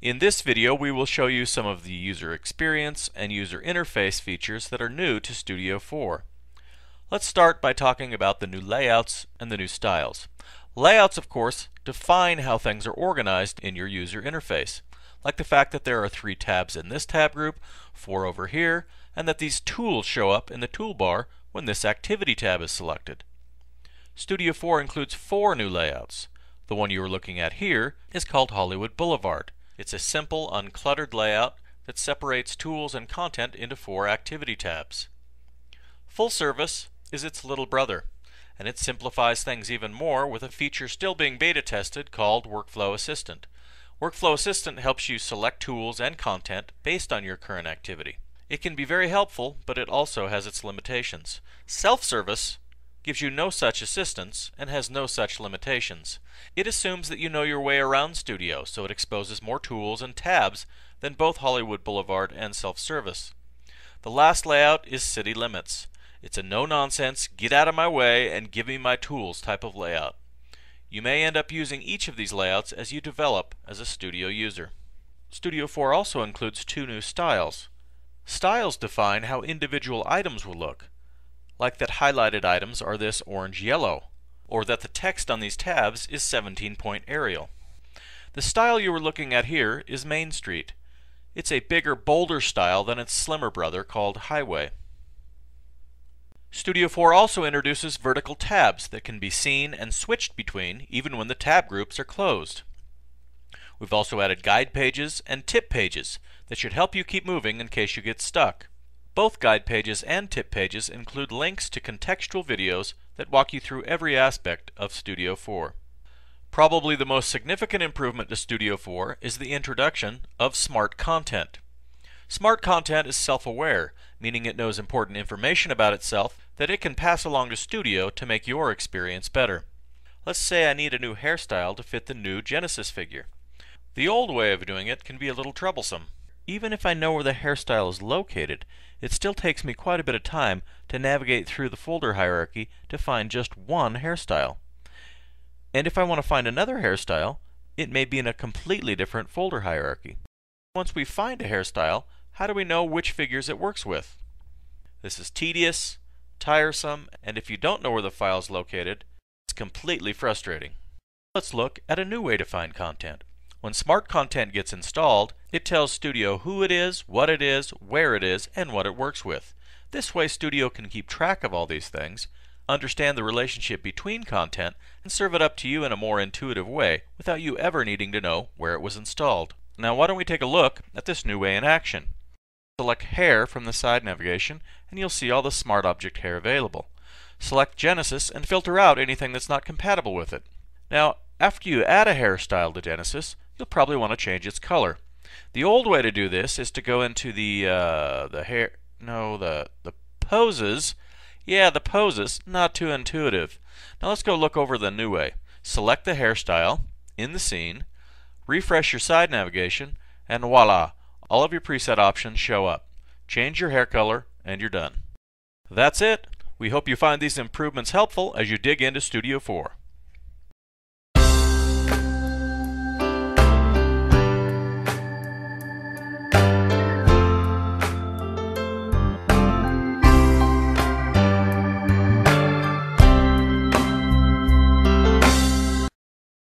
In this video, we will show you some of the user experience and user interface features that are new to Studio 4. Let's start by talking about the new layouts and the new styles. Layouts, of course, define how things are organized in your user interface, like the fact that there are 3 tabs in this tab group, 4 over here, and that these tools show up in the toolbar when this activity tab is selected. Studio 4 includes 4 new layouts. The one you are looking at here is called Hollywood Boulevard. It's a simple, uncluttered layout that separates tools and content into 4 activity tabs. Full Service is its little brother, and it simplifies things even more with a feature still being beta tested called Workflow Assistant. Workflow Assistant helps you select tools and content based on your current activity. It can be very helpful, but it also has its limitations. Self-service gives you no such assistance and has no such limitations. It assumes that you know your way around Studio, so it exposes more tools and tabs than both Hollywood Boulevard and Self-Service. The last layout is City Limits. It's a no-nonsense, get out of my way and give me my tools type of layout. You may end up using each of these layouts as you develop as a Studio user. Studio 4 also includes 2 new styles. Styles define how individual items will look, like that highlighted items are this orange-yellow, or that the text on these tabs is 17-point Arial. The style you are looking at here is Main Street. It's a bigger, bolder style than its slimmer brother called Highway. Studio 4 also introduces vertical tabs that can be seen and switched between even when the tab groups are closed. We've also added guide pages and tip pages that should help you keep moving in case you get stuck. Both guide pages and tip pages include links to contextual videos that walk you through every aspect of Studio 4. Probably the most significant improvement to Studio 4 is the introduction of Smart Content. Smart Content is self-aware, meaning it knows important information about itself that it can pass along to Studio to make your experience better. Let's say I need a new hairstyle to fit the new Genesis figure. The old way of doing it can be a little troublesome. Even if I know where the hairstyle is located, it still takes me quite a bit of time to navigate through the folder hierarchy to find just one hairstyle. And if I want to find another hairstyle, it may be in a completely different folder hierarchy. Once we find a hairstyle, how do we know which figures it works with? This is tedious, tiresome, and if you don't know where the file is located, it's completely frustrating. Let's look at a new way to find content. When Smart Content gets installed, it tells Studio who it is, what it is, where it is, and what it works with. This way Studio can keep track of all these things, understand the relationship between content, and serve it up to you in a more intuitive way without you ever needing to know where it was installed. Now why don't we take a look at this new way in action. Select Hair from the side navigation and you'll see all the Smart Object Hair available. Select Genesis and filter out anything that's not compatible with it. Now after you add a hairstyle to Genesis, you'll probably want to change its color. The old way to do this is to go into the poses. Yeah, the poses, not too intuitive. Now let's go look over the new way. Select the hairstyle in the scene, refresh your side navigation, and voila, all of your preset options show up. Change your hair color and you're done. That's it. We hope you find these improvements helpful as you dig into Studio 4.